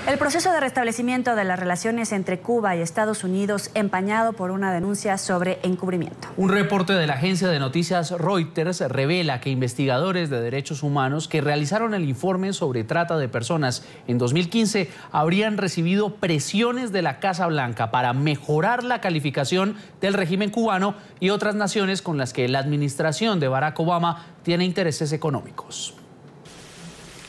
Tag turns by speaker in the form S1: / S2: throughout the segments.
S1: El proceso de restablecimiento de las relaciones entre Cuba y Estados Unidos empañado por una denuncia sobre encubrimiento.
S2: Un reporte de la agencia de noticias Reuters revela que investigadores de derechos humanos que realizaron el informe sobre trata de personas en 2015 habrían recibido presiones de la Casa Blanca para mejorar la calificación del régimen cubano y otras naciones con las que la administración de Barack Obama tiene intereses económicos.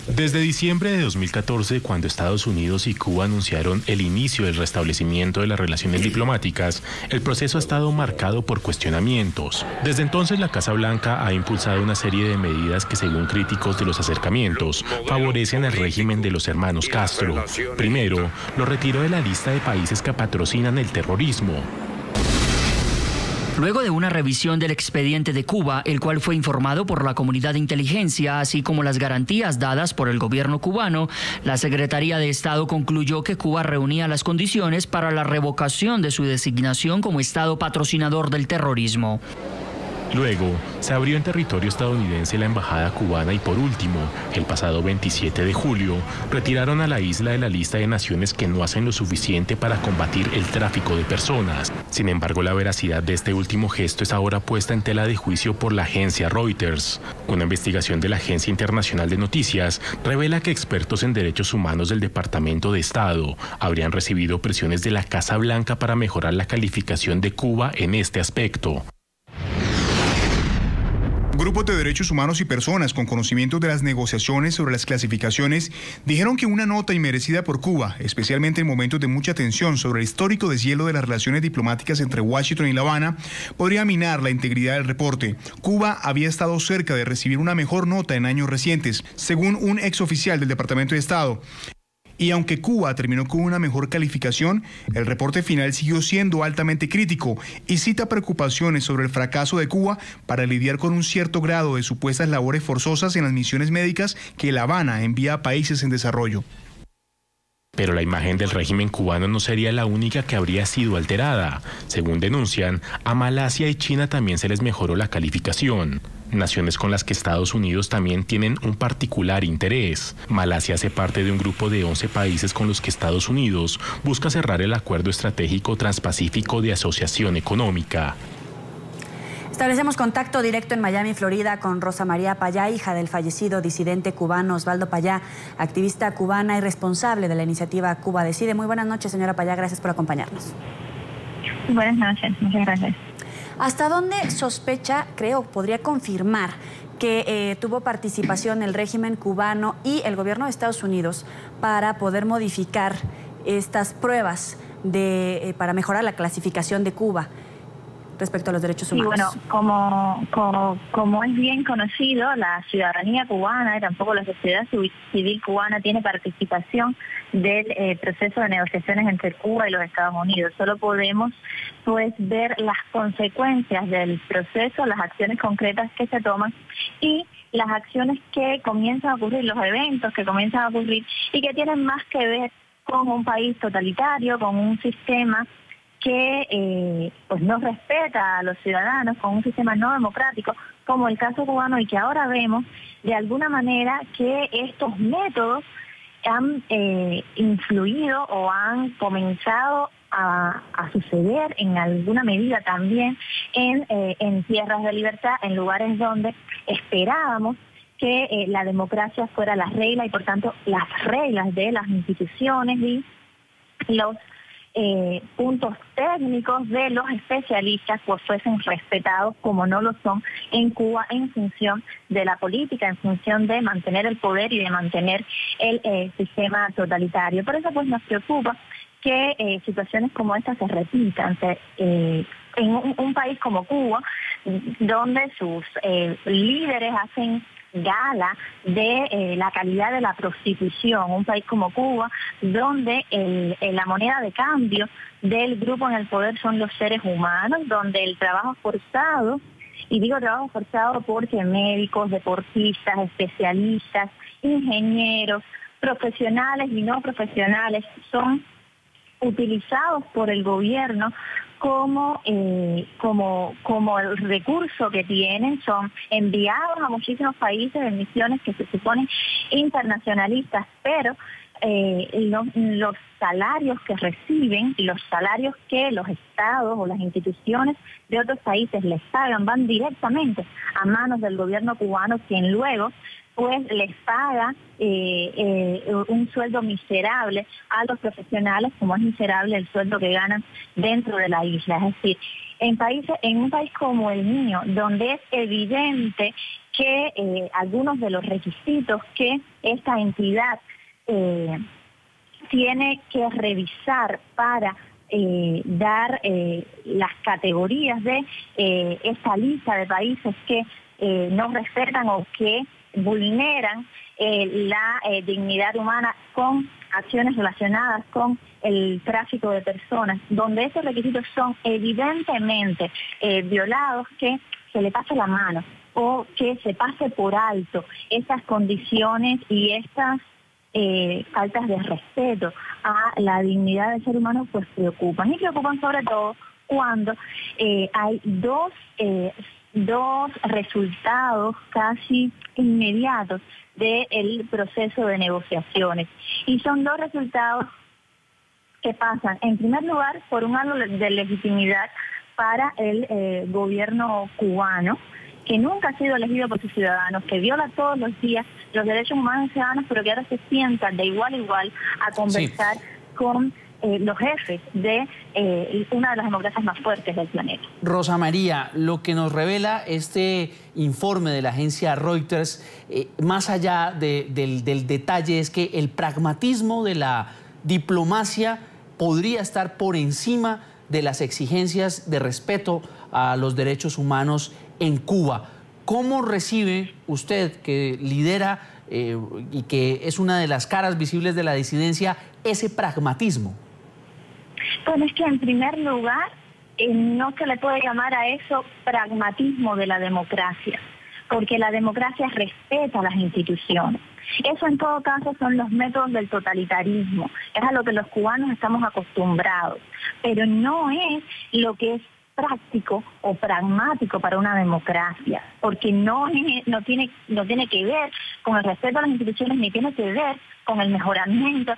S3: Desde diciembre de 2014, cuando Estados Unidos y Cuba anunciaron el inicio del restablecimiento de las relaciones diplomáticas, el proceso ha estado marcado por cuestionamientos. Desde entonces, la Casa Blanca ha impulsado una serie de medidas que, según críticos de los acercamientos, favorecen el régimen de los hermanos Castro. Primero, lo retiró de la lista de países que patrocinan el terrorismo.
S4: Luego de una revisión del expediente de Cuba, el cual fue informado por la comunidad de inteligencia, así como las garantías dadas por el gobierno cubano, la Secretaría de Estado concluyó que Cuba reunía las condiciones para la revocación de su designación como Estado patrocinador del terrorismo.
S3: Luego, se abrió en territorio estadounidense la embajada cubana y por último, el pasado 27 de julio, retiraron a la isla de la lista de naciones que no hacen lo suficiente para combatir el tráfico de personas. Sin embargo, la veracidad de este último gesto es ahora puesta en tela de juicio por la agencia Reuters. Una investigación de la Agencia Internacional de Noticias revela que expertos en derechos humanos del Departamento de Estado habrían recibido presiones de la Casa Blanca para mejorar la calificación de Cuba en este aspecto.
S5: Grupos de derechos humanos y personas con conocimiento de las negociaciones sobre las clasificaciones dijeron que una nota inmerecida por Cuba, especialmente en momentos de mucha tensión sobre el histórico deshielo de las relaciones diplomáticas entre Washington y La Habana, podría minar la integridad del reporte. Cuba había estado cerca de recibir una mejor nota en años recientes, según un exoficial del Departamento de Estado. Y aunque Cuba terminó con una mejor calificación, el reporte final siguió siendo altamente crítico y cita preocupaciones sobre el fracaso de Cuba para lidiar con un cierto grado de supuestas labores forzosas en las misiones médicas que La Habana envía a países en desarrollo.
S3: Pero la imagen del régimen cubano no sería la única que habría sido alterada. Según denuncian, a Malasia y China también se les mejoró la calificación. Naciones con las que Estados Unidos también tienen un particular interés. Malasia hace parte de un grupo de 11 países con los que Estados Unidos busca cerrar el acuerdo estratégico transpacífico de asociación económica.
S1: Establecemos contacto directo en Miami, Florida, con Rosa María Payá, hija del fallecido disidente cubano Osvaldo Payá, activista cubana y responsable de la iniciativa Cuba Decide. Muy buenas noches, señora Payá, gracias por acompañarnos.
S6: Buenas noches, muchas gracias.
S1: ¿Hasta dónde sospecha, podría confirmar que tuvo participación el régimen cubano y el gobierno de Estados Unidos para poder modificar estas pruebas para mejorar la clasificación de Cuba respecto a los derechos humanos?
S6: Y bueno, como es bien conocido, la ciudadanía cubana y tampoco la sociedad civil cubana tiene participación del proceso de negociaciones entre Cuba y los Estados Unidos. Solo podemos ver las consecuencias del proceso, las acciones concretas que se toman y las acciones que comienzan a ocurrir, los eventos que comienzan a ocurrir y que tienen más que ver con un país totalitario, con un sistema que no respeta a los ciudadanos, con un sistema no democrático, como el caso cubano, y que ahora vemos de alguna manera que estos métodos han influido o han comenzado a suceder en alguna medida también en tierras de libertad, en lugares donde esperábamos que la democracia fuera la regla y por tanto las reglas de las instituciones y los puntos técnicos de los especialistas fuesen respetados, como no lo son en Cuba, en función de la política, en función de mantener el poder y de mantener el sistema totalitario. Por eso nos preocupa que situaciones como esta se repitan en un país como Cuba, donde sus líderes hacen gala de la calidad de la prostitución, un país como Cuba, donde la moneda de cambio del grupo en el poder son los seres humanos, donde el trabajo forzado, y digo trabajo forzado porque médicos, deportistas, especialistas, ingenieros, profesionales y no profesionales son utilizados por el gobierno como el recurso que tienen, son enviados a muchísimos países en misiones que se suponen internacionalistas, pero los salarios que reciben, los salarios que los estados o las instituciones de otros países les pagan, van directamente a manos del gobierno cubano, quien luego pues les paga un sueldo miserable a los profesionales, como es miserable el sueldo que ganan dentro de la isla. Es decir, en un país como el mío, donde es evidente que algunos de los requisitos que esta entidad tiene que revisar para dar las categorías de esta lista de países que no respetan o que vulneran la dignidad humana con acciones relacionadas con el tráfico de personas, donde esos requisitos son evidentemente violados, que se le pase la mano o que se pase por alto estas condiciones y estas faltas de respeto a la dignidad del ser humano, pues preocupan. Y preocupan sobre todo cuando hay dos resultados casi inmediatos del proceso de negociaciones. Y son dos resultados que pasan, en primer lugar, por un halo de legitimidad para el gobierno cubano, que nunca ha sido elegido por sus ciudadanos, que viola todos los días los derechos humanos de ciudadanos, pero que ahora se sientan de igual a igual a conversar con los jefes de una de las democracias más fuertes del planeta.
S2: Rosa María, lo que nos revela este informe de la agencia Reuters, más allá del detalle, es que el pragmatismo de la diplomacia podría estar por encima de las exigencias de respeto a los derechos humanos en Cuba. ¿Cómo recibe usted, que lidera y que es una de las caras visibles de la disidencia, ese pragmatismo?
S6: Bueno, es que en primer lugar no se le puede llamar a eso pragmatismo de la democracia, porque la democracia respeta las instituciones. Eso en todo caso son los métodos del totalitarismo, es a lo que los cubanos estamos acostumbrados, pero no es lo que es práctico o pragmático para una democracia, porque no tiene que ver con el respeto a las instituciones, ni tiene que ver con el mejoramiento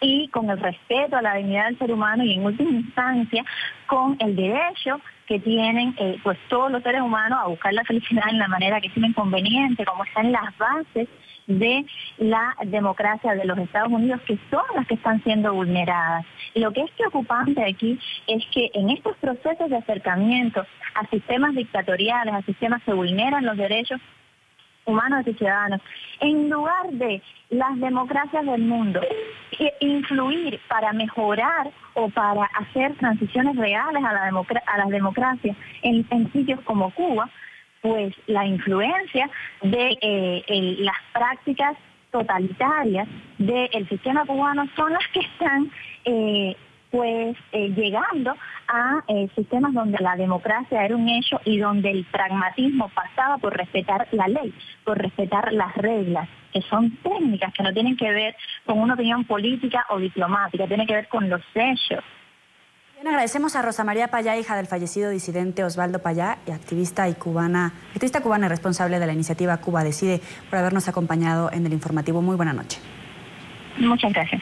S6: y con el respeto a la dignidad del ser humano, y en última instancia con el derecho que tienen pues todos los seres humanos a buscar la felicidad en la manera que estimen conveniente, como están las bases de la democracia de los Estados Unidos, que son las que están siendo vulneradas. Lo que es preocupante aquí es que en estos procesos de acercamiento a sistemas dictatoriales, a sistemas que vulneran los derechos humanos y ciudadanos, en lugar de las democracias del mundo influir para mejorar o para hacer transiciones reales a las democracias en sitios como Cuba, pues la influencia de las prácticas totalitarias del sistema cubano son las que están llegando a sistemas donde la democracia era un hecho y donde el pragmatismo pasaba por respetar la ley, por respetar las reglas, que son técnicas que no tienen que ver con una opinión política o diplomática, tienen que ver con los hechos.
S1: Bien, agradecemos a Rosa María Payá, hija del fallecido disidente Osvaldo Payá, y activista cubana y responsable de la iniciativa Cuba Decide, por habernos acompañado en el informativo. Muy buena noche.
S6: Muchas gracias.